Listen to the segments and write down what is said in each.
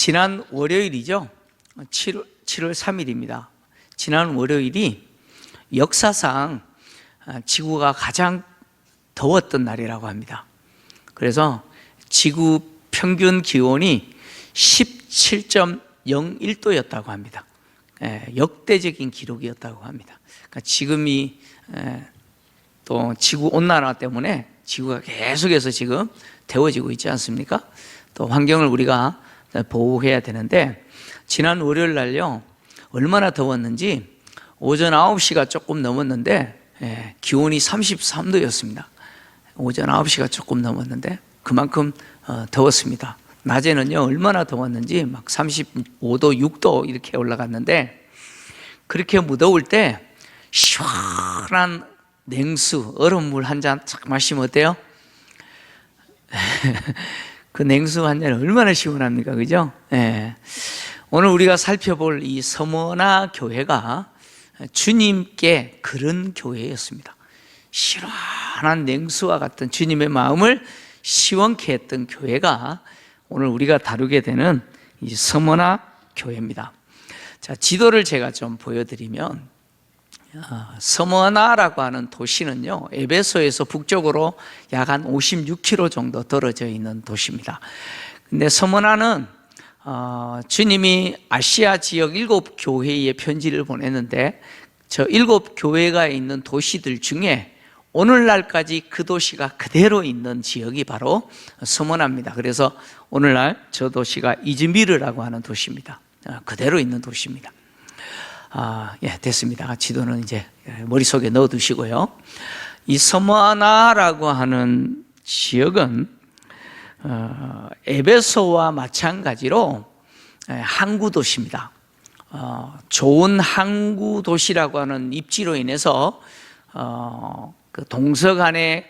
지난 월요일이죠. 7월 3일입니다. 지난 월요일이 역사상 지구가 가장 더웠던 날이라고 합니다. 그래서 지구 평균 기온이 17.01도였다고 합니다. 역대적인 기록이었다고 합니다. 그러니까 지금이 또 지구 온난화 때문에 지구가 계속해서 지금 데워지고 있지 않습니까? 또 환경을 우리가 보호해야 되는데, 지난 월요일 날요 얼마나 더웠는지 오전 9시가 조금 넘었는데 기온이 33도였습니다. 오전 9시가 조금 넘었는데 그만큼 더웠습니다. 낮에는요 얼마나 더웠는지 막 35도, 6도 이렇게 올라갔는데, 그렇게 무더울 때 시원한 냉수, 얼음물 한 잔 마시면 어때요? 그 냉수 한 잔 얼마나 시원합니까? 그죠? 오늘 우리가 살펴볼 이 서머나 교회가 주님께 그런 교회였습니다. 시원한 냉수와 같은 주님의 마음을 시원케 했던 교회가 오늘 우리가 다루게 되는 이 서머나 교회입니다. 자, 지도를 제가 좀 보여드리면, 서머나라고 하는 도시는요 에베소에서 북쪽으로 약 한 56km 정도 떨어져 있는 도시입니다. 근데 서머나는 주님이 아시아 지역 7교회에 편지를 보냈는데, 저 7교회가 있는 도시들 중에 오늘날까지 그 도시가 그대로 있는 지역이 바로 서머나입니다. 그래서 오늘날 저 도시가 이즈미르라고 하는 도시입니다. 그대로 있는 도시입니다. 됐습니다. 지도는 이제 머릿속에 넣어 두시고요. 이 서머나라고 하는 지역은 에베소와 마찬가지로 항구 도시입니다. 좋은 항구 도시라고 하는 입지로 인해서 그 동서 간의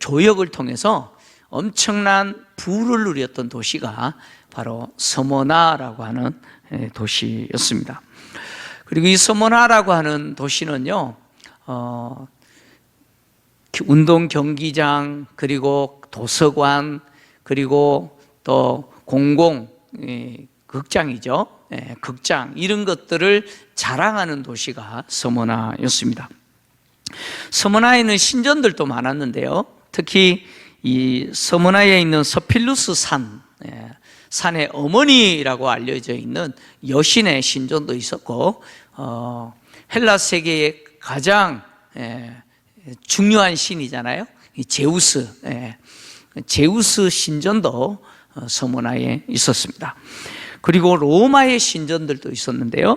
교역을 통해서 엄청난 부를 누렸던 도시가 바로 서머나라고 하는 도시였습니다. 그리고 이 서머나라고 하는 도시는요 운동 경기장, 그리고 도서관, 그리고 또 공공 극장이죠. 극장, 이런 것들을 자랑하는 도시가 서머나였습니다. 서머나에는 신전들도 많았는데요, 특히 이 서머나에 있는 서필루스 산의 어머니라고 알려져 있는 여신의 신전도 있었고, 헬라 세계의 가장 중요한 신이잖아요, 이 제우스 신전도 서머나에 있었습니다. 그리고 로마의 신전들도 있었는데요,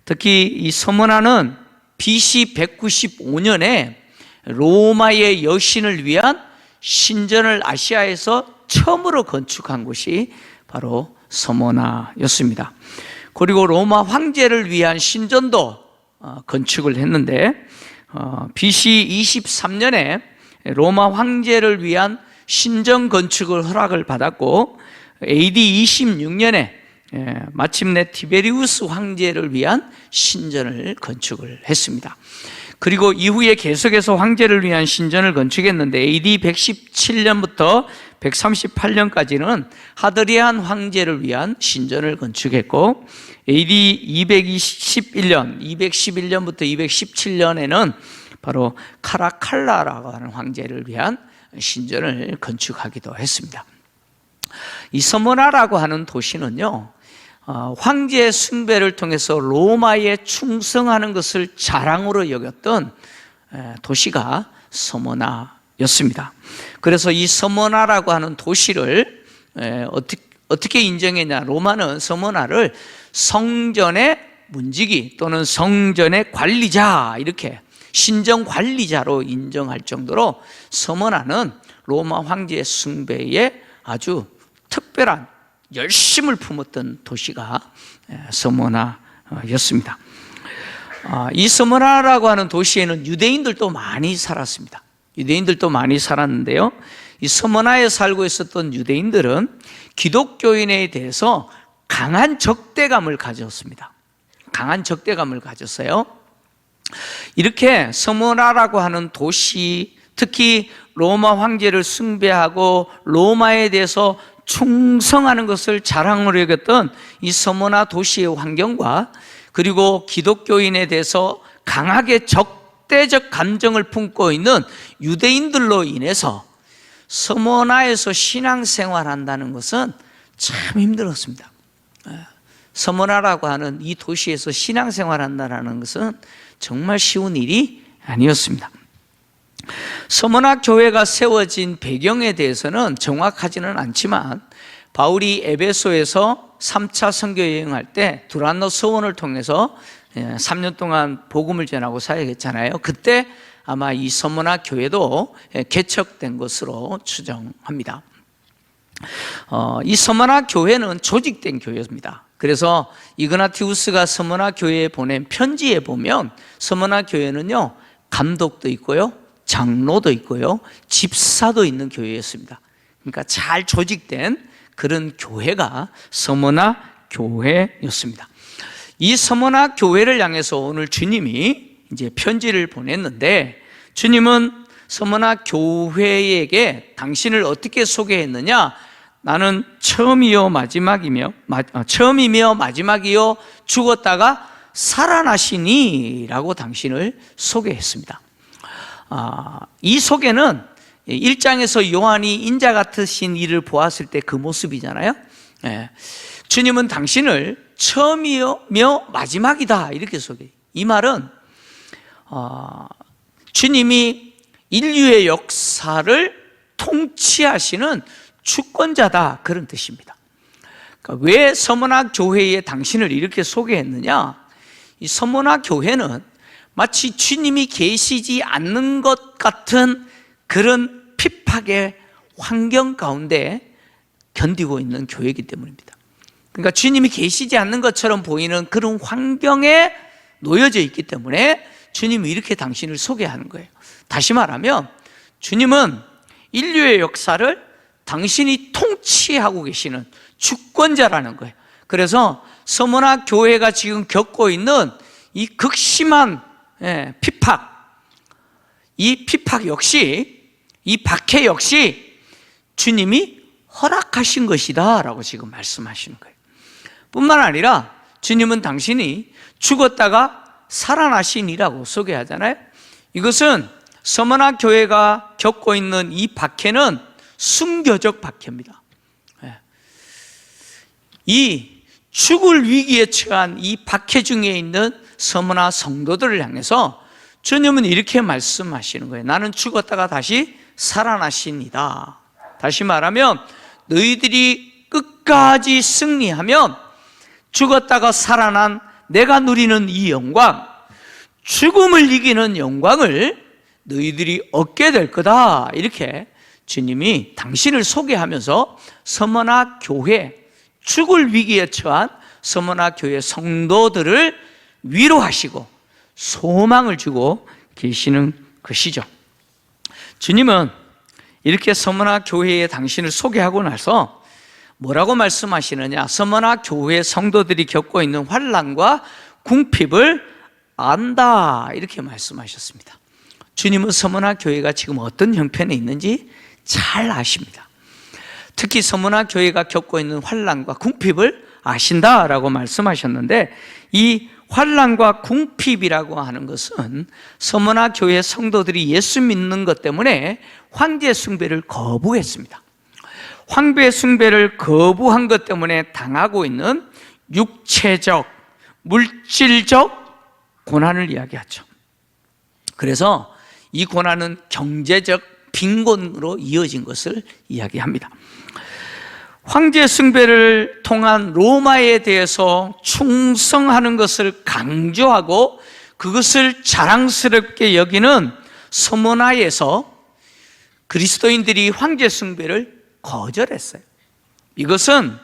특히 이 서머나는 BC 195년에 로마의 여신을 위한 신전을 아시아에서 처음으로 건축한 곳이 바로 서머나였습니다. 그리고 로마 황제를 위한 신전도 건축을 했는데, BC 23년에 로마 황제를 위한 신전 건축을 허락을 받았고, AD 26년에 마침내 티베리우스 황제를 위한 신전을 건축을 했습니다. 그리고 이후에 계속해서 황제를 위한 신전을 건축했는데, AD 117년부터 138년까지는 하드리안 황제를 위한 신전을 건축했고, AD 211년부터 217년에는 바로 카라칼라라고 하는 황제를 위한 신전을 건축하기도 했습니다. 이 서머나라고 하는 도시는요 황제 숭배를 통해서 로마에 충성하는 것을 자랑으로 여겼던 도시가 서머나였습니다. 그래서 이 서머나라고 하는 도시를 어떻게 인정했냐, 로마는 서머나를 성전의 문지기 또는 성전의 관리자, 이렇게 신전 관리자로 인정할 정도로 서머나는 로마 황제의 숭배에 아주 특별한 열심을 품었던 도시가 서머나였습니다. 이 서머나라고 하는 도시에는 유대인들도 많이 살았습니다. 유대인들도 많이 살았는데요, 이 서머나에 살고 있었던 유대인들은 기독교인에 대해서 강한 적대감을 가졌습니다. 강한 적대감을 가졌어요. 이렇게 서머나라고 하는 도시, 특히 로마 황제를 숭배하고 로마에 대해서 충성하는 것을 자랑으로 여겼던 이 서머나 도시의 환경과 그리고 기독교인에 대해서 강하게 적대적 감정을 품고 있는 유대인들로 인해서 서머나에서 신앙생활한다는 것은 참 힘들었습니다. 서머나라고 하는 이 도시에서 신앙생활한다는 것은 정말 쉬운 일이 아니었습니다. 서머나 교회가 세워진 배경에 대해서는 정확하지는 않지만 바울이 에베소에서 3차 선교 여행할 때 두란노 서원을 통해서 3년 동안 복음을 전하고 사역했잖아요. 그때 아마 이 서머나 교회도 개척된 것으로 추정합니다. 이 서머나 교회는 조직된 교회입니다. 그래서 이그나티우스가 서머나 교회에 보낸 편지에 보면 서머나 교회는요, 감독도 있고요, 장로도 있고요, 집사도 있는 교회였습니다. 그러니까 잘 조직된 그런 교회가 서머나 교회였습니다. 이 서머나 교회를 향해서 오늘 주님이 이제 편지를 보냈는데, 주님은 서머나 교회에게 당신을 어떻게 소개했느냐? 나는 처음이요 마지막이요 죽었다가 살아나시니 라고 당신을 소개했습니다. 이 소개는 1장에서 요한이 인자 같으신 이를 보았을 때 그 모습이잖아요. 주님은 당신을 처음이며 마지막이다 이렇게 소개해요. 이 말은 주님이 인류의 역사를 통치하시는 주권자다 그런 뜻입니다. 그러니까 왜 서머나 교회에 당신을 이렇게 소개했느냐? 이 서머나 교회는 마치 주님이 계시지 않는 것 같은 그런 핍박의 환경 가운데 견디고 있는 교회이기 때문입니다. 그러니까 주님이 계시지 않는 것처럼 보이는 그런 환경에 놓여져 있기 때문에 주님이 이렇게 당신을 소개하는 거예요. 다시 말하면 주님은 인류의 역사를 당신이 통치하고 계시는 주권자라는 거예요. 그래서 서머나 교회가 지금 겪고 있는 이 극심한 핍박, 이 핍박 역시, 이 박해 역시 주님이 허락하신 것이다 라고 지금 말씀하시는 거예요. 뿐만 아니라 주님은 당신이 죽었다가 살아나신이라고 소개하잖아요. 이것은 서머나 교회가 겪고 있는 이 박해는 순교적 박해입니다. 이 죽을 위기에 처한 이 박해 중에 있는 서머나 성도들을 향해서 주님은 이렇게 말씀하시는 거예요. 나는 죽었다가 다시 살아나신이다. 다시 말하면 너희들이 끝까지 승리하면 죽었다가 살아난 내가 누리는 이 영광, 죽음을 이기는 영광을 너희들이 얻게 될 거다. 이렇게 주님이 당신을 소개하면서 서머나 교회, 죽을 위기에 처한 서머나 교회 성도들을 위로하시고 소망을 주고 계시는 것이죠. 주님은 이렇게 서머나 교회에 당신을 소개하고 나서 뭐라고 말씀하시느냐? 서머나 교회 성도들이 겪고 있는 환난과 궁핍을 안다 이렇게 말씀하셨습니다. 주님은 서머나 교회가 지금 어떤 형편에 있는지 잘 아십니다. 특히 서머나 교회가 겪고 있는 환난과 궁핍을 아신다라고 말씀하셨는데, 이 환난과 궁핍이라고 하는 것은 서머나 교회 성도들이 예수 믿는 것 때문에 황제 숭배를 거부했습니다. 황제 숭배를 거부한 것 때문에 당하고 있는 육체적, 물질적 고난을 이야기하죠. 그래서 이 고난은 경제적 빈곤으로 이어진 것을 이야기합니다. 황제 숭배를 통한 로마에 대해서 충성하는 것을 강조하고 그것을 자랑스럽게 여기는 서머나에서 그리스도인들이 황제 숭배를 거절했어요. 이것은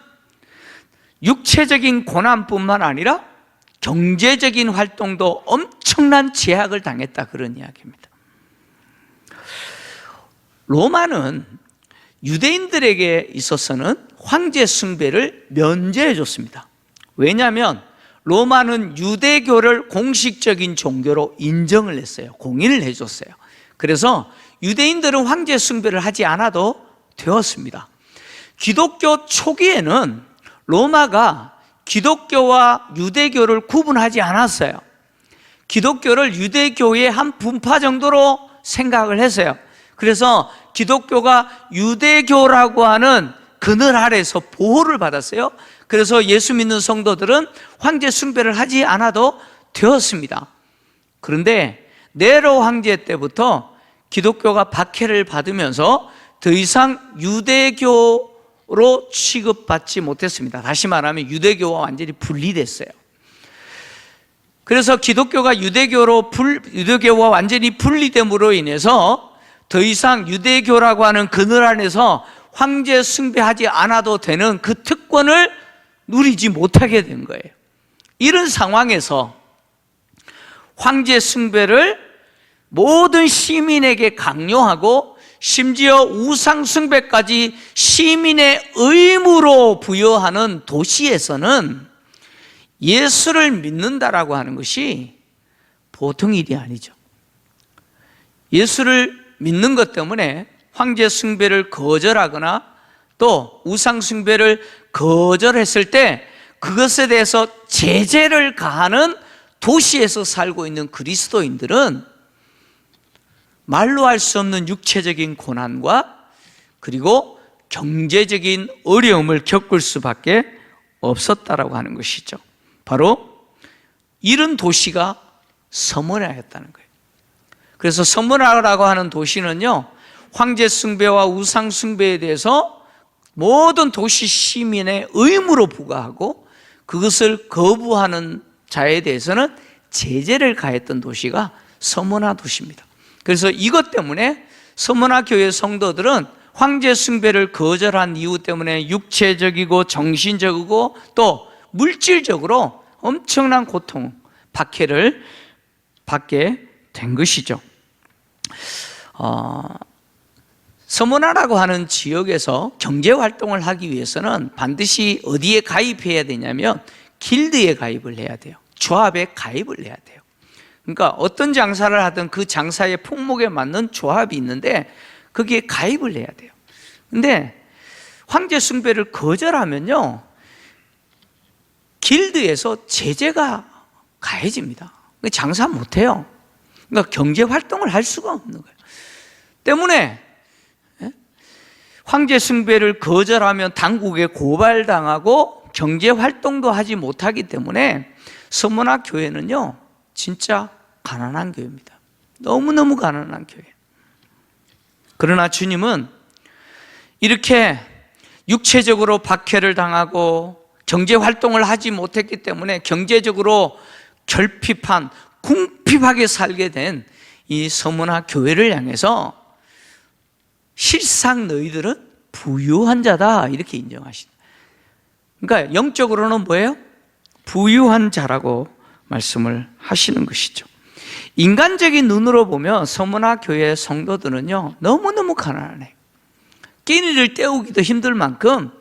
육체적인 고난뿐만 아니라 경제적인 활동도 엄청난 제약을 당했다 그런 이야기입니다. 로마는 유대인들에게 있어서는 황제 숭배를 면제해 줬습니다. 왜냐하면 로마는 유대교를 공식적인 종교로 인정을 했어요. 공인을 해줬어요. 그래서 유대인들은 황제 숭배를 하지 않아도 되었습니다. 기독교 초기에는 로마가 기독교와 유대교를 구분하지 않았어요. 기독교를 유대교의 한 분파 정도로 생각을 했어요. 그래서 기독교가 유대교라고 하는 그늘 아래에서 보호를 받았어요. 그래서 예수 믿는 성도들은 황제 숭배를 하지 않아도 되었습니다. 그런데 네로 황제 때부터 기독교가 박해를 받으면서 더 이상 유대교로 취급받지 못했습니다. 다시 말하면 유대교와 완전히 분리됐어요. 그래서 기독교가 유대교와 완전히 분리됨으로 인해서 더 이상 유대교라고 하는 그늘 안에서 황제 숭배하지 않아도 되는 그 특권을 누리지 못하게 된 거예요. 이런 상황에서 황제 숭배를 모든 시민에게 강요하고 심지어 우상 숭배까지 시민의 의무로 부여하는 도시에서는 예수를 믿는다라고 하는 것이 보통 일이 아니죠. 예수를 믿는 것 때문에 황제 숭배를 거절하거나 또 우상 숭배를 거절했을 때 그것에 대해서 제재를 가하는 도시에서 살고 있는 그리스도인들은 말로 할 수 없는 육체적인 고난과 그리고 경제적인 어려움을 겪을 수밖에 없었다라고 하는 것이죠. 바로 이런 도시가 서머나였다는 거예요. 그래서 서머나라고 하는 도시는요, 황제 숭배와 우상 숭배에 대해서 모든 도시 시민의 의무로 부과하고 그것을 거부하는 자에 대해서는 제재를 가했던 도시가 서머나 도시입니다. 그래서 이것 때문에 서머나 교회 성도들은 황제 숭배를 거절한 이유 때문에 육체적이고 정신적이고 또 물질적으로 엄청난 고통, 박해를 받게 된 것이죠. 서머나라고 하는 지역에서 경제활동을 하기 위해서는 반드시 어디에 가입해야 되냐면 길드에 가입을 해야 돼요. 조합에 가입을 해야 돼요. 그러니까 어떤 장사를 하든 그 장사의 품목에 맞는 조합이 있는데 거기에 가입을 해야 돼요. 근데 황제 숭배를 거절하면요, 길드에서 제재가 가해집니다. 장사 못해요. 그러니까 경제활동을 할 수가 없는 거예요. 때문에 황제 숭배를 거절하면 당국에 고발당하고 경제활동도 하지 못하기 때문에 서머나 교회는요, 진짜 가난한 교회입니다. 너무너무 가난한 교회. 그러나 주님은 이렇게 육체적으로 박해를 당하고 경제활동을 하지 못했기 때문에 경제적으로 결핍한 궁핍하게 살게 된 이 서머나 교회를 향해서 실상 너희들은 부유한 자다 이렇게 인정하신다. 그러니까 영적으로는 뭐예요? 부유한 자라고 말씀을 하시는 것이죠. 인간적인 눈으로 보면 서머나 교회 성도들은요, 너무너무 가난해. 끼니를 때우기도 힘들 만큼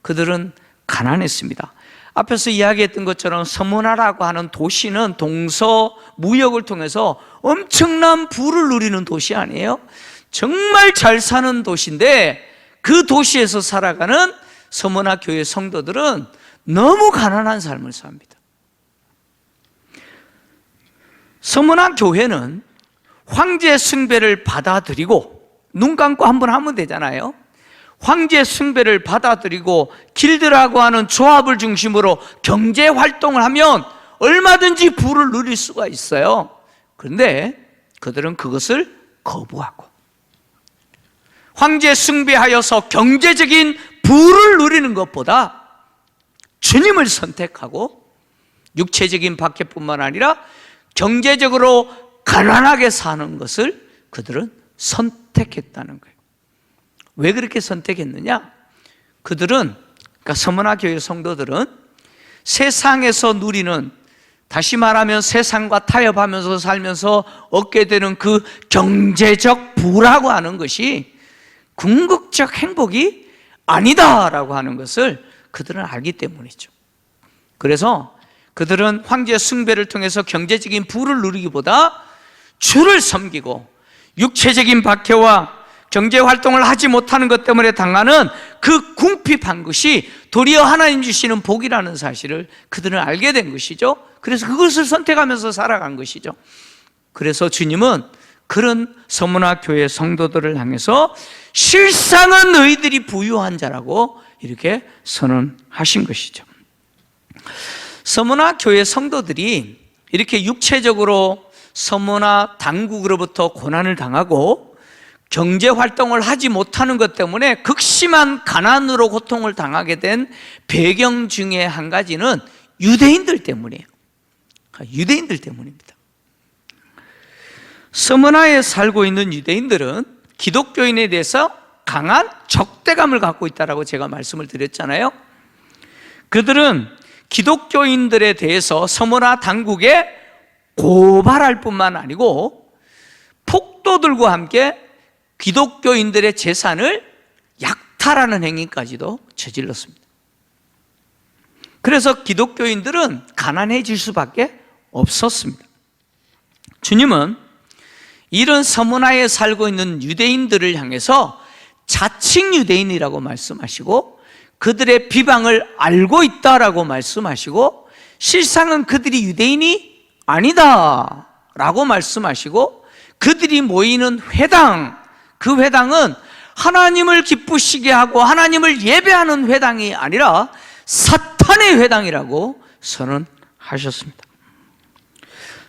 그들은 가난했습니다. 앞에서 이야기했던 것처럼 서머나라고 하는 도시는 동서 무역을 통해서 엄청난 부를 누리는 도시 아니에요? 정말 잘 사는 도시인데 그 도시에서 살아가는 서머나 교회 성도들은 너무 가난한 삶을 삽니다. 서머나 교회는 황제 숭배를 받아들이고, 눈 감고 한번 하면 되잖아요. 황제 숭배를 받아들이고 길드라고 하는 조합을 중심으로 경제 활동을 하면 얼마든지 부를 누릴 수가 있어요. 그런데 그들은 그것을 거부하고 황제 숭배하여서 경제적인 부를 누리는 것보다 주님을 선택하고 육체적인 박해뿐만 아니라 경제적으로 가난하게 사는 것을 그들은 선택했다는 거예요. 왜 그렇게 선택했느냐? 그들은, 그러니까 서머나 교회 성도들은 세상에서 누리는, 다시 말하면 세상과 타협하면서 살면서 얻게 되는 그 경제적 부라고 하는 것이 궁극적 행복이 아니다라고 하는 것을 그들은 알기 때문이죠. 그래서 그들은 황제 숭배를 통해서 경제적인 부를 누리기보다 주를 섬기고 육체적인 박해와 경제 활동을 하지 못하는 것 때문에 당하는 그 궁핍한 것이 도리어 하나님 주시는 복이라는 사실을 그들은 알게 된 것이죠. 그래서 그것을 선택하면서 살아간 것이죠. 그래서 주님은 그런 서문화 교회 성도들을 향해서 실상은 너희들이 부유한 자라고 이렇게 선언하신 것이죠. 서문화 교회 성도들이 이렇게 육체적으로 서문화 당국으로부터 고난을 당하고 경제 활동을 하지 못하는 것 때문에 극심한 가난으로 고통을 당하게 된 배경 중에 한 가지는 유대인들 때문이에요. 유대인들 때문입니다. 서문화에 살고 있는 유대인들은 기독교인에 대해서 강한 적대감을 갖고 있다고 제가 말씀을 드렸잖아요. 그들은 기독교인들에 대해서 서문화 당국에 고발할 뿐만 아니고 폭도들과 함께 기독교인들의 재산을 약탈하는 행위까지도 저질렀습니다. 그래서 기독교인들은 가난해질 수밖에 없었습니다. 주님은 이런 서문화에 살고 있는 유대인들을 향해서 자칭 유대인이라고 말씀하시고 그들의 비방을 알고 있다라고 말씀하시고 실상은 그들이 유대인이 아니다 라고 말씀하시고 그들이 모이는 회당, 그 회당은 하나님을 기쁘시게 하고 하나님을 예배하는 회당이 아니라 사탄의 회당이라고 선언하셨습니다.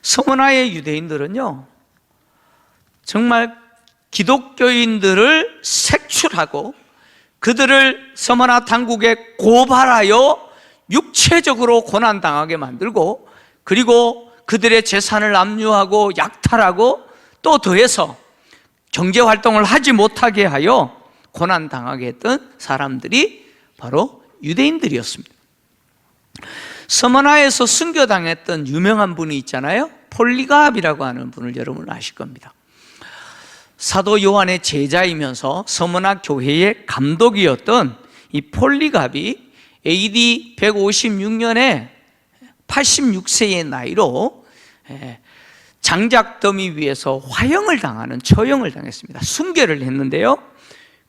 서문화의 유대인들은요, 정말 기독교인들을 색출하고 그들을 서문화 당국에 고발하여 육체적으로 고난당하게 만들고 그리고 그들의 재산을 압류하고 약탈하고 또 더해서 경제활동을 하지 못하게 하여 고난당하게 했던 사람들이 바로 유대인들이었습니다. 서문화에서 순교당했던 유명한 분이 있잖아요. 폴리갑이라고 하는 분을 여러분 아실 겁니다. 사도 요한의 제자이면서 서문화 교회의 감독이었던 이 폴리갑이 AD 156년에 86세의 나이로 장작더미 위에서 화형을 당하는 처형을 당했습니다. 순교를 했는데요,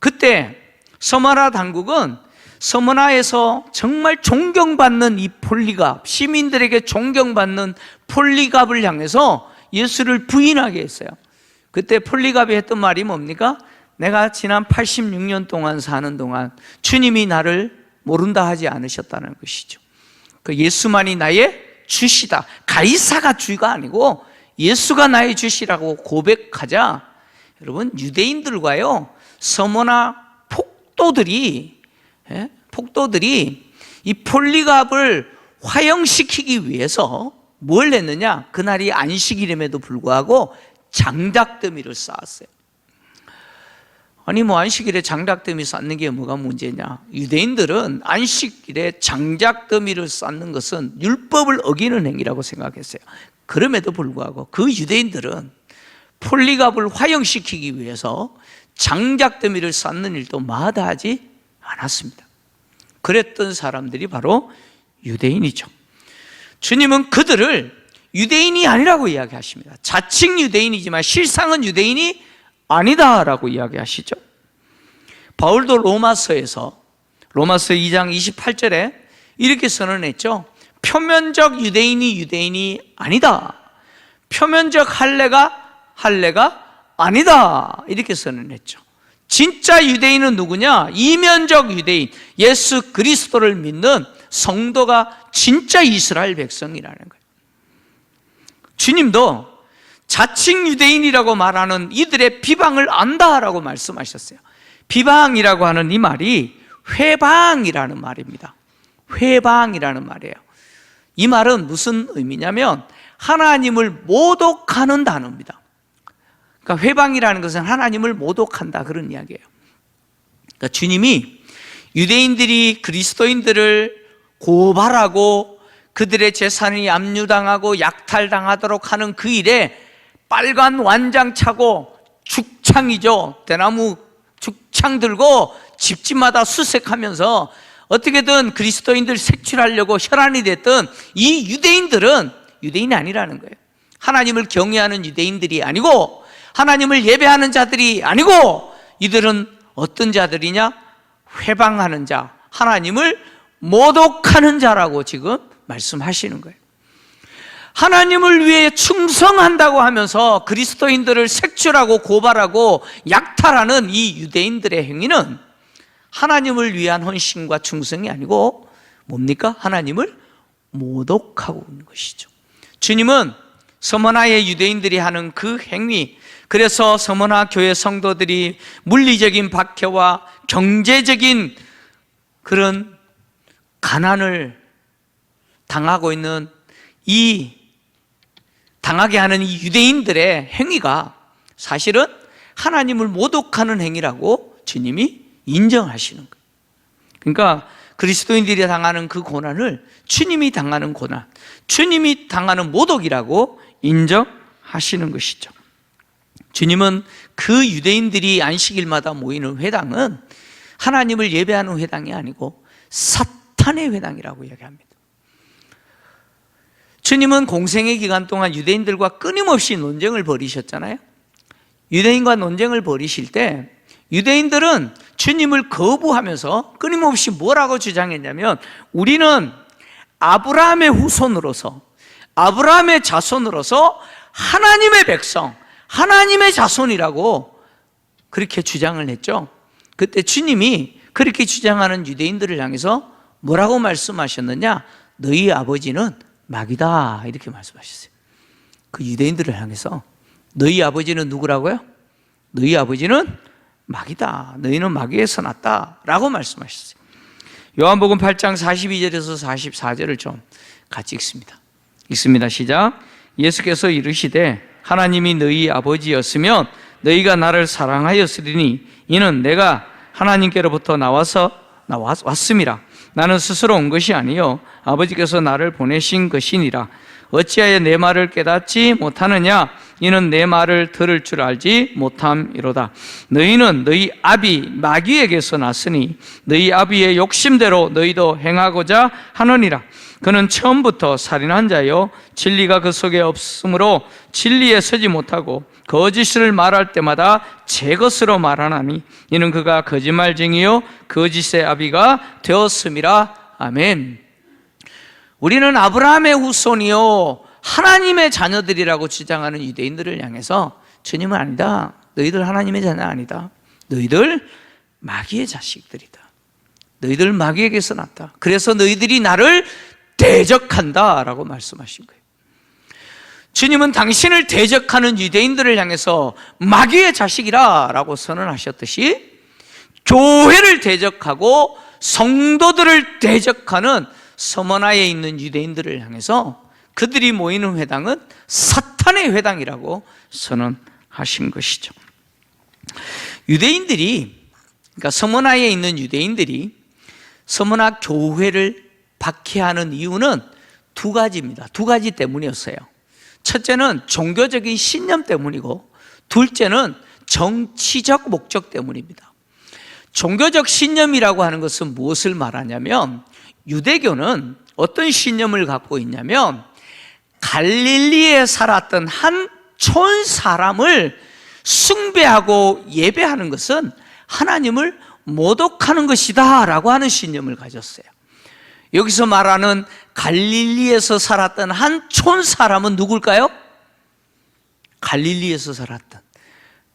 그때 서문화 당국은 서문화에서 정말 존경받는 이 폴리갑, 시민들에게 존경받는 폴리갑을 향해서 예수를 부인하게 했어요. 그때 폴리갑이 했던 말이 뭡니까? 내가 지난 86년 동안 사는 동안 주님이 나를 모른다 하지 않으셨다는 것이죠. 그 예수만이 나의 주시다, 가이사가 주가 아니고 예수가 나의 주시라고 고백하자, 여러분 유대인들과요 서문화 폭도들이 이 폴리갑을 화형시키기 위해서 뭘 했느냐? 그날이 안식일임에도 불구하고 장작더미를 쌓았어요. 아니 안식일에 장작더미 쌓는 게 뭐가 문제냐? 유대인들은 안식일에 장작더미를 쌓는 것은 율법을 어기는 행위라고 생각했어요. 그럼에도 불구하고 그 유대인들은 폴리갑을 화형시키기 위해서 장작더미를 쌓는 일도 마다하지 않았습니다. 그랬던 사람들이 바로 유대인이죠. 주님은 그들을 유대인이 아니라고 이야기하십니다. 자칭 유대인이지만 실상은 유대인이 아니다라고 이야기하시죠. 바울도 로마서 2장 28절에 이렇게 선언했죠. 표면적 유대인이 유대인이 아니다. 표면적 할례가 아니다. 이렇게 선언했죠. 진짜 유대인은 누구냐? 이면적 유대인, 예수 그리스도를 믿는 성도가 진짜 이스라엘 백성이라는 거예요. 주님도 자칭 유대인이라고 말하는 이들의 비방을 안다라고 말씀하셨어요. 비방이라고 하는 이 말이 회방이라는 말입니다. 회방이라는 말이에요. 이 말은 무슨 의미냐면 하나님을 모독하는 단어입니다. 그러니까 회방이라는 것은 하나님을 모독한다, 그런 이야기예요. 그러니까 주님이 유대인들이 그리스도인들을 고발하고 그들의 재산이 압류당하고 약탈당하도록 하는 그 일에 빨간 완장 차고 죽창이죠, 대나무 죽창 들고 집집마다 수색하면서 어떻게든 그리스도인들 색출하려고 혈안이 됐던 이 유대인들은 유대인이 아니라는 거예요. 하나님을 경외하는 유대인들이 아니고 하나님을 예배하는 자들이 아니고 이들은 어떤 자들이냐? 회방하는 자, 하나님을 모독하는 자라고 지금 말씀하시는 거예요. 하나님을 위해 충성한다고 하면서 그리스도인들을 색출하고 고발하고 약탈하는 이 유대인들의 행위는 하나님을 위한 헌신과 충성이 아니고 뭡니까? 하나님을 모독하고 있는 것이죠. 주님은 서머나의 유대인들이 하는 그 행위, 그래서 서머나 교회 성도들이 물리적인 박해와 경제적인 그런 가난을 당하고 있는 당하게 하는 이 유대인들의 행위가 사실은 하나님을 모독하는 행위라고 주님이 인정하시는 거예요. 그러니까 그리스도인들이 당하는 그 고난을 주님이 당하는 고난, 주님이 당하는 모독이라고 인정하시는 것이죠. 주님은 그 유대인들이 안식일마다 모이는 회당은 하나님을 예배하는 회당이 아니고 사탄의 회당이라고 이야기합니다. 주님은 공생의 기간 동안 유대인들과 끊임없이 논쟁을 벌이셨잖아요. 유대인과 논쟁을 벌이실 때 유대인들은 주님을 거부하면서 끊임없이 뭐라고 주장했냐면, 우리는 아브라함의 후손으로서, 아브라함의 자손으로서 하나님의 백성, 하나님의 자손이라고 그렇게 주장을 했죠. 그때 주님이 그렇게 주장하는 유대인들을 향해서 뭐라고 말씀하셨느냐? 너희 아버지는 마귀다, 이렇게 말씀하셨어요. 그 유대인들을 향해서 너희 아버지는 누구라고요? 너희 아버지는 마귀다, 너희는 마귀에서 났다 라고 말씀하셨어요. 요한복음 8장 42절에서 44절을 좀 같이 읽습니다. 시작. 예수께서 이르시되 하나님이 너희 아버지였으면 너희가 나를 사랑하였으리니 이는 내가 하나님께로부터 왔음이라. 나는 스스로 온 것이 아니요 아버지께서 나를 보내신 것이니라. 어찌하여 내 말을 깨닫지 못하느냐? 이는 내 말을 들을 줄 알지 못함이로다. 너희는 너희 아비 마귀에게서 났으니 너희 아비의 욕심대로 너희도 행하고자 하느니라. 그는 처음부터 살인한 자요 진리가 그 속에 없으므로 진리에 서지 못하고 거짓을 말할 때마다 제 것으로 말하나니 이는 그가 거짓말쟁이요 거짓의 아비가 되었음이라. 아멘. 우리는 아브라함의 후손이요 하나님의 자녀들이라고 주장하는 유대인들을 향해서 주님은 아니다, 너희들 하나님의 자녀 아니다, 너희들 마귀의 자식들이다, 너희들 마귀에게서 났다, 그래서 너희들이 나를 대적한다 라고 말씀하신 거예요. 주님은 당신을 대적하는 유대인들을 향해서 마귀의 자식이라 라고 선언하셨듯이 교회를 대적하고 성도들을 대적하는 서머나에 있는 유대인들을 향해서 그들이 모이는 회당은 사탄의 회당이라고 선언하신 것이죠. 유대인들이, 그러니까 서머나에 있는 유대인들이 서머나 교회를 박해하는 이유는 두 가지입니다. 두 가지 때문이었어요. 첫째는 종교적인 신념 때문이고, 둘째는 정치적 목적 때문입니다. 종교적 신념이라고 하는 것은 무엇을 말하냐면, 유대교는 어떤 신념을 갖고 있냐면 갈릴리에 살았던 한 촌 사람을 숭배하고 예배하는 것은 하나님을 모독하는 것이다 라고 하는 신념을 가졌어요. 여기서 말하는 갈릴리에서 살았던 한 촌 사람은 누굴까요? 갈릴리에서 살았던,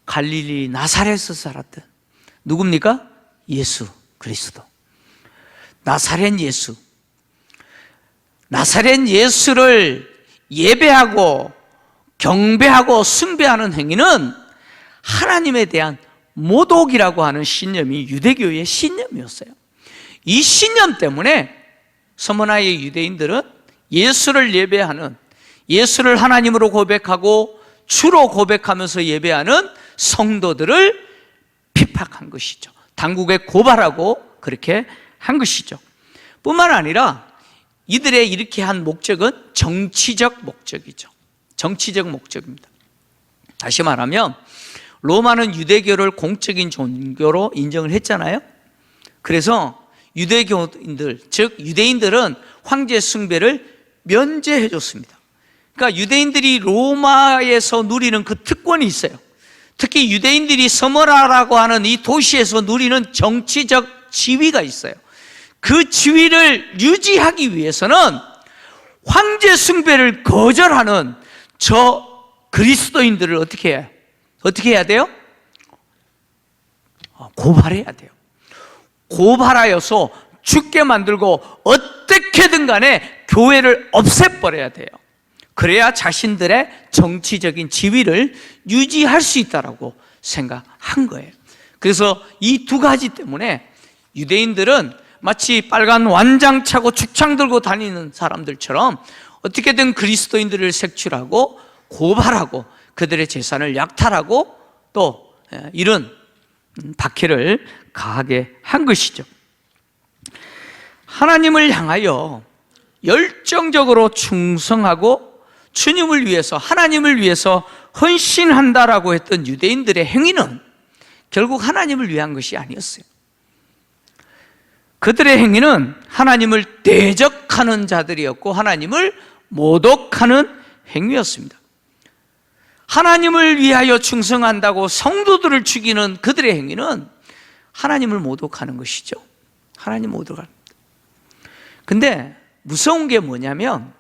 갈릴리 나사렛에서 살았던 누굽니까? 예수 그리스도, 나사렛 예수. 나사렛 예수를 예배하고 경배하고 숭배하는 행위는 하나님에 대한 모독이라고 하는 신념이 유대교의 신념이었어요. 이 신념 때문에 서머나의 유대인들은 예수를 예배하는, 예수를 하나님으로 고백하고 주로 고백하면서 예배하는 성도들을 핍박한 것이죠. 당국에 고발하고 그렇게 한 것이죠. 뿐만 아니라 이들의 이렇게 한 목적은 정치적 목적이죠. 정치적 목적입니다. 다시 말하면 로마는 유대교를 공적인 종교로 인정을 했잖아요. 그래서 유대교인들, 즉 유대인들은 황제 숭배를 면제해 줬습니다. 그러니까 유대인들이 로마에서 누리는 그 특권이 있어요. 특히 유대인들이 서머나라고 하는 이 도시에서 누리는 정치적 지위가 있어요. 그 지위를 유지하기 위해서는 황제 숭배를 거절하는 저 그리스도인들을 어떻게 해야 돼요? 고발해야 돼요. 고발하여서 죽게 만들고 어떻게든 간에 교회를 없애버려야 돼요. 그래야 자신들의 정치적인 지위를 유지할 수 있다고 생각한 거예요. 그래서 이 두 가지 때문에 유대인들은 마치 빨간 완장 차고 축창 들고 다니는 사람들처럼 어떻게든 그리스도인들을 색출하고 고발하고 그들의 재산을 약탈하고 또 이런 박해를 가하게 한 것이죠. 하나님을 향하여 열정적으로 충성하고 주님을 위해서, 하나님을 위해서 헌신한다라고 했던 유대인들의 행위는 결국 하나님을 위한 것이 아니었어요. 그들의 행위는 하나님을 대적하는 자들이었고 하나님을 모독하는 행위였습니다. 하나님을 위하여 충성한다고 성도들을 죽이는 그들의 행위는 하나님을 모독하는 것이죠. 하나님 모독합니다. 근데 무서운 게 뭐냐면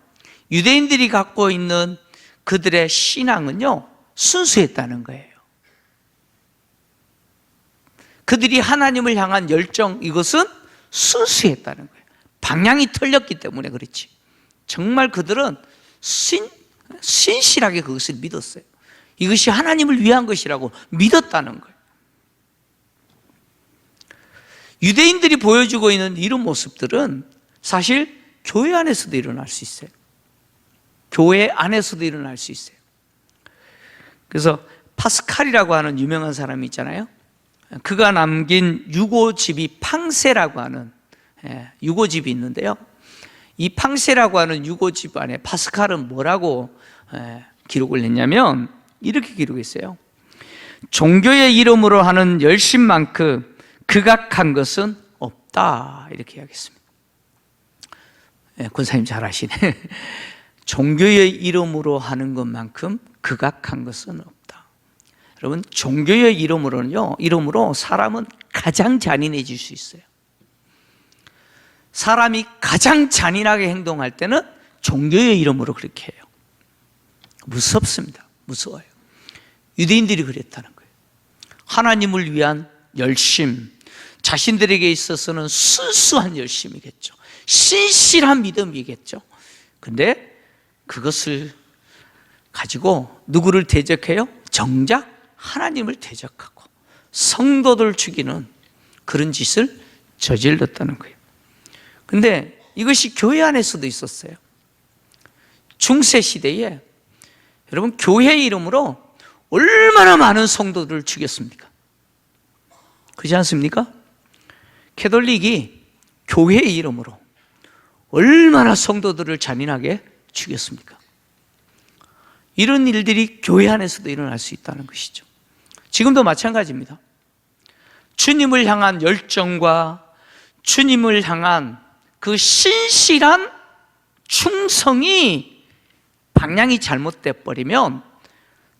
유대인들이 갖고 있는 그들의 신앙은요, 순수했다는 거예요. 그들이 하나님을 향한 열정, 이것은 순수했다는 거예요. 방향이 틀렸기 때문에 그렇지. 정말 그들은 신실하게 그것을 믿었어요. 이것이 하나님을 위한 것이라고 믿었다는 거예요. 유대인들이 보여주고 있는 이런 모습들은 사실 교회 안에서도 일어날 수 있어요. 교회 안에서도 일어날 수 있어요. 그래서 파스칼이라고 하는 유명한 사람이 있잖아요. 그가 남긴 유고집이 팡세라고 하는 유고집이 있는데요. 이 팡세라고 하는 유고집 안에 파스칼은 뭐라고 기록을 했냐면 이렇게 기록했어요. 종교의 이름으로 하는 열심만큼 극악한 것은 없다, 이렇게 이야기했습니다. 권사님 잘 아시네. 종교의 이름으로 하는 것만큼 극악한 것은 없다. 여러분, 종교의 이름으로 사람은 가장 잔인해질 수 있어요. 사람이 가장 잔인하게 행동할 때는 종교의 이름으로 그렇게 해요. 무섭습니다. 무서워요. 유대인들이 그랬다는 거예요. 하나님을 위한 열심, 자신들에게 있어서는 순수한 열심이겠죠. 신실한 믿음이겠죠. 근데 그것을 가지고 누구를 대적해요? 정작 하나님을 대적하고 성도들 죽이는 그런 짓을 저질렀다는 거예요. 근데 이것이 교회 안에서도 있었어요. 중세 시대에 여러분, 교회 이름으로 얼마나 많은 성도들을 죽였습니까? 그렇지 않습니까? 캐톨릭이 교회 이름으로 얼마나 성도들을 잔인하게 죽였습니까? 이런 일들이 교회 안에서도 일어날 수 있다는 것이죠. 지금도 마찬가지입니다. 주님을 향한 열정과 주님을 향한 그 신실한 충성이 방향이 잘못돼 버리면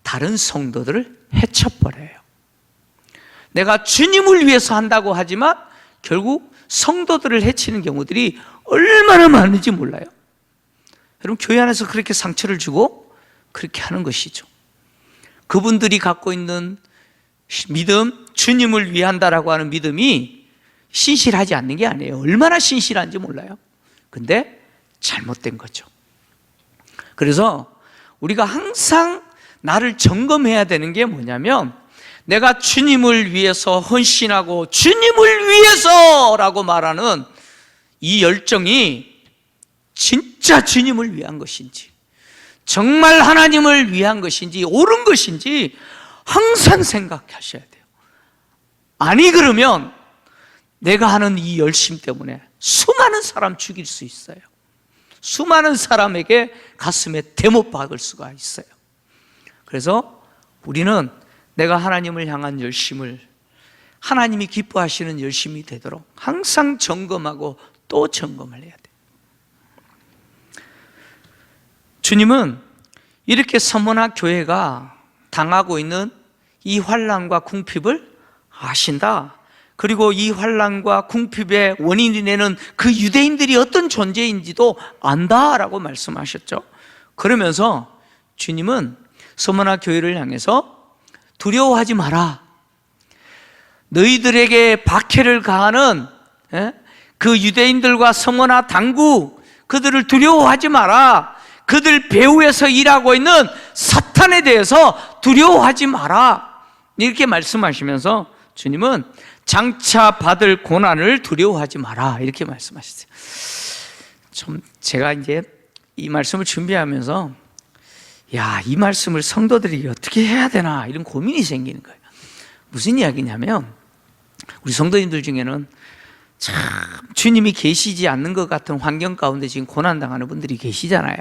다른 성도들을 해쳐버려요. 내가 주님을 위해서 한다고 하지만 결국 성도들을 해치는 경우들이 얼마나 많은지 몰라요. 여러분, 교회 안에서 그렇게 상처를 주고 그렇게 하는 것이죠. 그분들이 갖고 있는 믿음, 주님을 위한다라고 하는 믿음이 신실하지 않는 게 아니에요. 얼마나 신실한지 몰라요. 근데 잘못된 거죠. 그래서 우리가 항상 나를 점검해야 되는 게 뭐냐면, 내가 주님을 위해서 헌신하고 주님을 위해서라고 말하는 이 열정이 진짜 주님을 위한 것인지, 정말 하나님을 위한 것인지, 옳은 것인지 항상 생각하셔야 돼요. 아니 그러면 내가 하는 이 열심 때문에 수많은 사람 죽일 수 있어요. 수많은 사람에게 가슴에 대못 박을 수가 있어요. 그래서 우리는 내가 하나님을 향한 열심을, 하나님이 기뻐하시는 열심이 되도록 항상 점검하고 또 점검을 해야 돼요. 주님은 이렇게 서머나 교회가 당하고 있는 이 환난과 궁핍을 아신다. 그리고 이 환난과 궁핍의 원인이 되는 그 유대인들이 어떤 존재인지도 안다라고 말씀하셨죠. 그러면서 주님은 서머나 교회를 향해서 두려워하지 마라. 너희들에게 박해를 가하는 그 유대인들과 서머나 당국, 그들을 두려워하지 마라. 그들 배후에서 일하고 있는 사탄에 대해서 두려워하지 마라. 이렇게 말씀하시면서 주님은 장차 받을 고난을 두려워하지 마라. 이렇게 말씀하셨어요. 좀 제가 이제 이 말씀을 준비하면서 이 말씀을 성도들이 어떻게 해야 되나 이런 고민이 생기는 거예요. 무슨 이야기냐면 우리 성도님들 중에는 참 주님이 계시지 않는 것 같은 환경 가운데 지금 고난당하는 분들이 계시잖아요.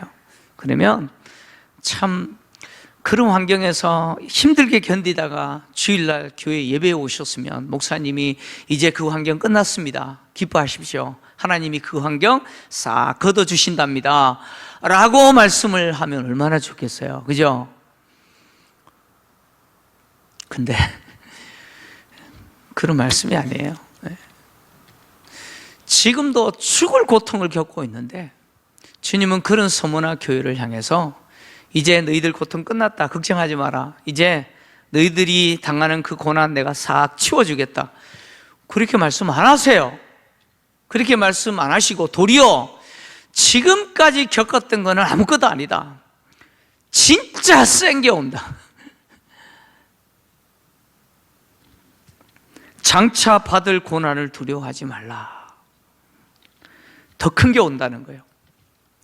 그러면 참 그런 환경에서 힘들게 견디다가 주일날 교회 예배에 오셨으면 목사님이 이제 그 환경 끝났습니다, 기뻐하십시오, 하나님이 그 환경 싹 걷어주신답니다 라고 말씀을 하면 얼마나 좋겠어요. 그죠? 근데 그런 말씀이 아니에요. 지금도 죽을 고통을 겪고 있는데 주님은 그런 서머나 교회를 향해서 이제 너희들 고통 끝났다, 걱정하지 마라, 이제 너희들이 당하는 그 고난 내가 싹 치워주겠다, 그렇게 말씀 안 하세요. 그렇게 말씀 안 하시고 도리어 지금까지 겪었던 거는 아무것도 아니다, 진짜 센 게 온다, 장차 받을 고난을 두려워하지 말라, 더 큰 게 온다는 거예요.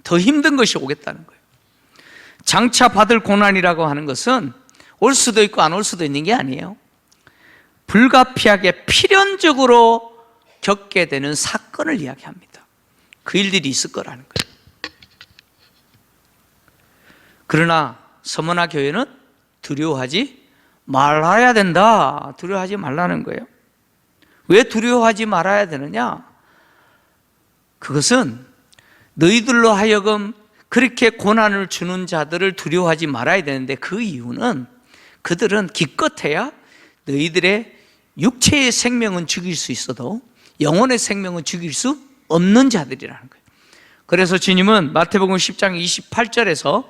더 힘든 것이 오겠다는 거예요. 장차 받을 고난이라고 하는 것은 올 수도 있고 안 올 수도 있는 게 아니에요. 불가피하게 필연적으로 겪게 되는 사건을 이야기합니다. 그 일들이 있을 거라는 거예요. 그러나 서머나 교회는 두려워하지 말아야 된다, 두려워하지 말라는 거예요. 왜 두려워하지 말아야 되느냐? 그것은 너희들로 하여금 그렇게 고난을 주는 자들을 두려워하지 말아야 되는데, 그 이유는 그들은 기껏해야 너희들의 육체의 생명은 죽일 수 있어도 영혼의 생명은 죽일 수 없는 자들이라는 거예요. 그래서 주님은 마태복음 10장 28절에서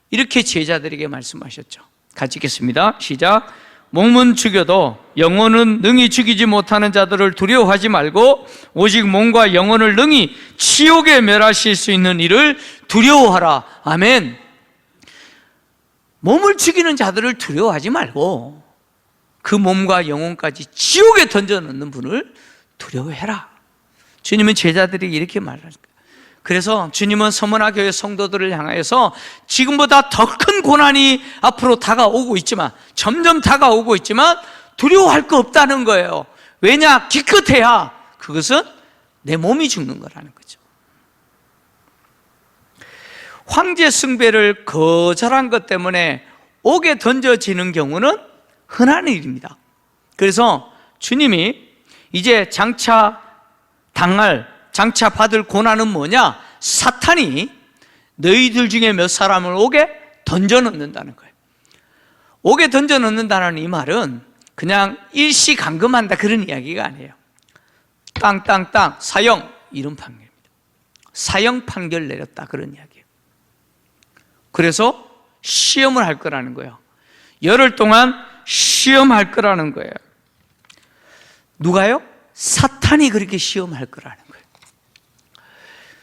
이렇게 제자들에게 말씀하셨죠. 같이 읽겠습니다. 시작. 몸은 죽여도 영혼은 능히 죽이지 못하는 자들을 두려워하지 말고 오직 몸과 영혼을 능히 지옥에 멸하실 수 있는 이를 두려워하라. 아멘. 몸을 죽이는 자들을 두려워하지 말고 그 몸과 영혼까지 지옥에 던져넣는 분을 두려워해라. 주님은 제자들에게 이렇게 말하는 거예요. 그래서 주님은 서머나 교회 성도들을 향하여서 지금보다 더 큰 고난이 앞으로 다가오고 있지만, 점점 다가오고 있지만 두려워할 거 없다는 거예요. 왜냐? 기껏해야 그것은 내 몸이 죽는 거라는 거죠. 황제 숭배를 거절한 것 때문에 옥에 던져지는 경우는 흔한 일입니다. 그래서 주님이 이제 장차 받을 고난은 뭐냐? 사탄이 너희들 중에 몇 사람을 옥에 던져넣는다는 거예요. 옥에 던져넣는다는 이 말은 그냥 일시감금한다 그런 이야기가 아니에요. 땅땅땅 사형, 이런 판결입니다. 사형 판결 내렸다 그런 이야기예요. 그래서 시험을 할 거라는 거예요. 열흘 동안 시험할 거라는 거예요. 누가요? 사탄이 그렇게 시험할 거라는 거예요.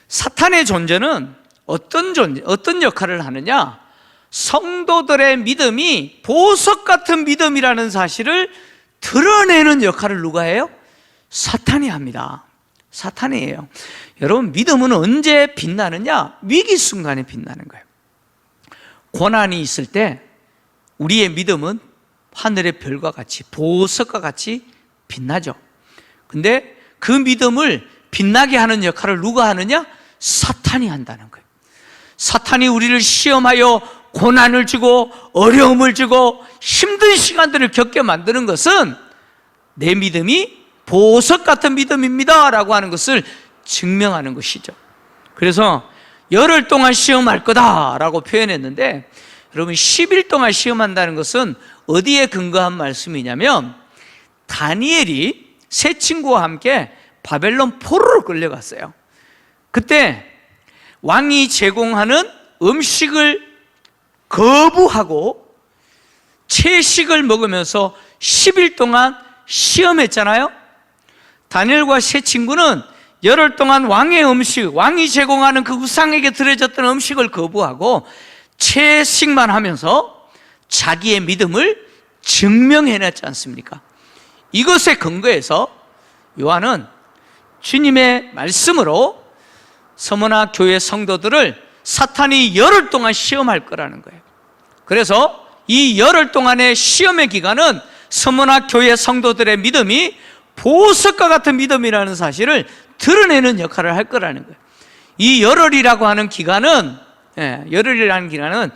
사탄의 존재는 어떤 역할을 하느냐? 성도들의 믿음이 보석 같은 믿음이라는 사실을 드러내는 역할을 누가 해요? 사탄이 합니다. 사탄이에요. 여러분, 믿음은 언제 빛나느냐? 위기 순간에 빛나는 거예요. 고난이 있을 때 우리의 믿음은 하늘의 별과 같이, 보석과 같이 빛나죠. 근데 그 믿음을 빛나게 하는 역할을 누가 하느냐? 사탄이 한다는 거예요. 사탄이 우리를 시험하여 고난을 주고 어려움을 주고 힘든 시간들을 겪게 만드는 것은 내 믿음이 보석 같은 믿음입니다 라고 하는 것을 증명하는 것이죠. 그래서 열흘 동안 시험할 거다 라고 표현했는데, 여러분 10일 동안 시험한다는 것은 어디에 근거한 말씀이냐면 다니엘이 세 친구와 함께 바벨론 포로로 끌려갔어요. 그때 왕이 제공하는 음식을 거부하고 채식을 먹으면서 10일 동안 시험했잖아요. 다니엘과 세 친구는 열흘 동안 왕의 음식, 왕이 제공하는 그 우상에게 드려졌던 음식을 거부하고 채식만 하면서 자기의 믿음을 증명해냈지 않습니까? 이것에 근거해서 요한은 주님의 말씀으로 서머나 교회 성도들을 사탄이 열흘 동안 시험할 거라는 거예요. 그래서 이 열흘 동안의 시험의 기간은 서머나 교회 성도들의 믿음이 보석과 같은 믿음이라는 사실을 드러내는 역할을 할 거라는 거예요. 이 열흘이라고 하는 기간은, 열흘이라는 기간은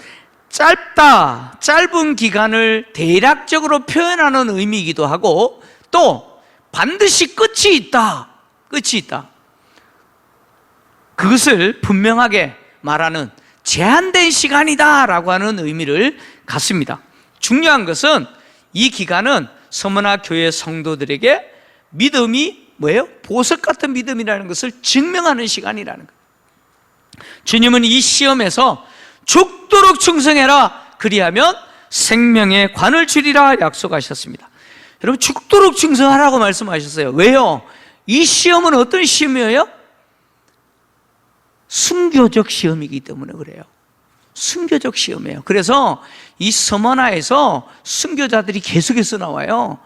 짧은 기간을 대략적으로 표현하는 의미이기도 하고 또 반드시 끝이 있다. 그것을 분명하게 말하는 제한된 시간이다라고 하는 의미를 갖습니다. 중요한 것은 이 기간은 서머나 교회 성도들에게 믿음이 뭐예요? 보석 같은 믿음이라는 것을 증명하는 시간이라는 거예요. 주님은 이 시험에서 죽도록 충성해라, 그리하면 생명의 관을 주리라 약속하셨습니다. 여러분, 죽도록 충성하라고 말씀하셨어요. 왜요? 이 시험은 어떤 시험이에요? 순교적 시험이기 때문에 그래요. 순교적 시험이에요. 그래서 이 서머나에서 순교자들이 계속해서 나와요.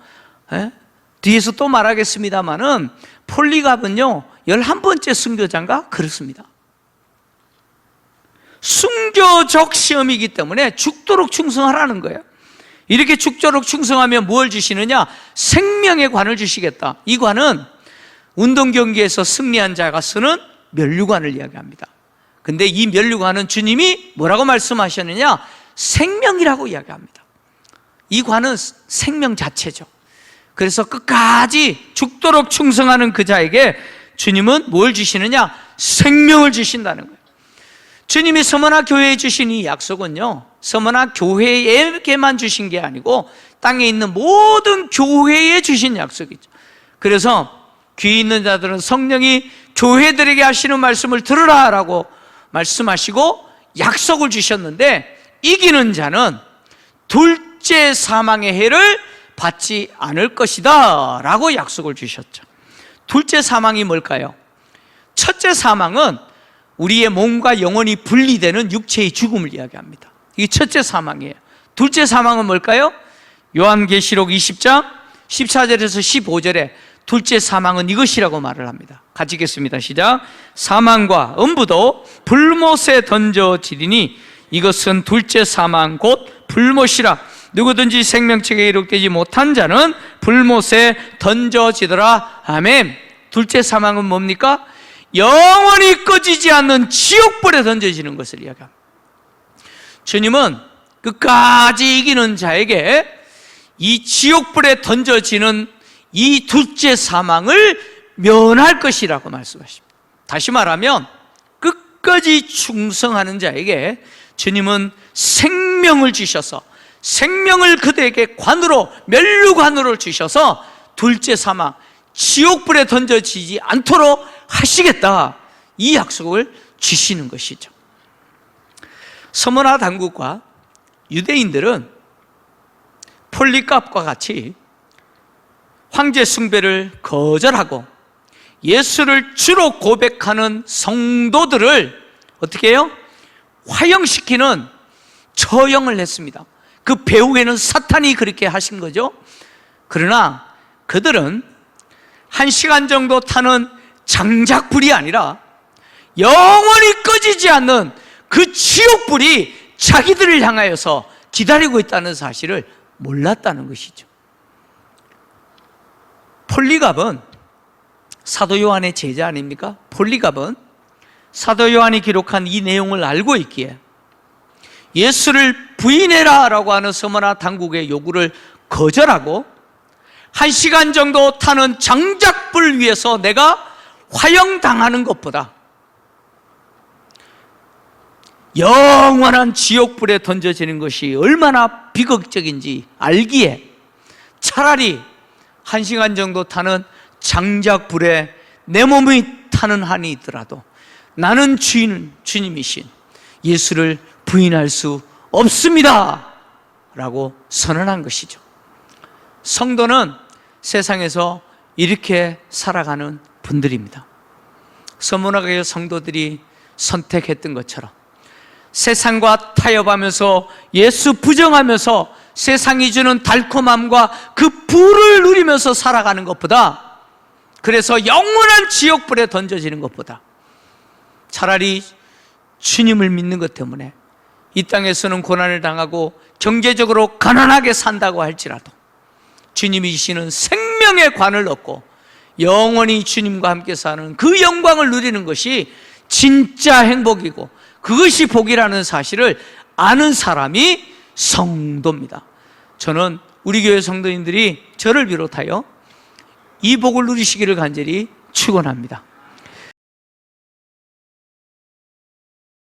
뒤에서 또 말하겠습니다만은 폴리갑은요 11번째 순교자인가? 그렇습니다. 순교적 시험이기 때문에 죽도록 충성하라는 거예요. 이렇게 죽도록 충성하면 뭘 주시느냐? 생명의 관을 주시겠다. 이 관은 운동 경기에서 승리한 자가 쓰는 면류관을 이야기합니다. 근데 이 면류관은 주님이 뭐라고 말씀하셨느냐? 생명이라고 이야기합니다. 이 관은 생명 자체죠. 그래서 끝까지 죽도록 충성하는 그 자에게 주님은 뭘 주시느냐? 생명을 주신다는 거예요. 주님이 서머나 교회에 주신 이 약속은요, 서머나 교회에게만 주신 게 아니고 땅에 있는 모든 교회에 주신 약속이죠. 그래서 귀 있는 자들은 성령이 교회들에게 하시는 말씀을 들으라 라고 말씀하시고 약속을 주셨는데, 이기는 자는 둘째 사망의 해를 받지 않을 것이다 라고 약속을 주셨죠. 둘째 사망이 뭘까요? 첫째 사망은 우리의 몸과 영혼이 분리되는 육체의 죽음을 이야기합니다. 이게 첫째 사망이에요. 둘째 사망은 뭘까요? 요한계시록 20장 14절에서 15절에 둘째 사망은 이것이라고 말을 합니다. 같이 읽겠습니다. 시작. 사망과 음부도 불못에 던져지리니 이것은 둘째 사망 곧 불못이라. 누구든지 생명책에 기록되지 못한 자는 불못에 던져지더라. 아멘. 둘째 사망은 뭡니까? 영원히 꺼지지 않는 지옥불에 던져지는 것을 이야기합니다. 주님은 끝까지 이기는 자에게 이 지옥불에 던져지는 이 둘째 사망을 면할 것이라고 말씀하십니다. 다시 말하면 끝까지 충성하는 자에게 주님은 생명을 주셔서, 생명을 그들에게 관으로, 면류관으로 주셔서 둘째 사망, 지옥불에 던져지지 않도록 하시겠다, 이 약속을 주시는 것이죠. 서머나 당국과 유대인들은 폴리갑과 같이 황제 숭배를 거절하고 예수를 주로 고백하는 성도들을 어떻게 해요? 화형시키는 처형을 했습니다. 그 배후에는 사탄이 그렇게 하신 거죠. 그러나 그들은 1시간 정도 타는 장작불이 아니라 영원히 꺼지지 않는 그 지옥불이 자기들을 향하여서 기다리고 있다는 사실을 몰랐다는 것이죠. 폴리갑은 사도 요한의 제자 아닙니까? 폴리갑은 사도 요한이 기록한 이 내용을 알고 있기에 예수를 부인해라 라고 하는 서머나 당국의 요구를 거절하고 1시간 정도 타는 장작불 위에서 내가 화형당하는 것보다 영원한 지옥불에 던져지는 것이 얼마나 비극적인지 알기에 차라리 1시간 정도 타는 장작불에 내 몸이 타는 한이 있더라도 나는 주님이신 예수를 부인할 수 없습니다 라고 선언한 것이죠. 성도는 세상에서 이렇게 살아가는 분들입니다. 서문화교회 성도들이 선택했던 것처럼 세상과 타협하면서 예수 부정하면서 세상이 주는 달콤함과 그 불을 누리면서 살아가는 것보다, 그래서 영원한 지옥불에 던져지는 것보다 차라리 주님을 믿는 것 때문에 이 땅에서는 고난을 당하고 경제적으로 가난하게 산다고 할지라도 주님이 주시는 생명의 관을 얻고 영원히 주님과 함께 사는 그 영광을 누리는 것이 진짜 행복이고 그것이 복이라는 사실을 아는 사람이 성도입니다. 저는 우리 교회 성도님들이 저를 비롯하여 이 복을 누리시기를 간절히 축원합니다.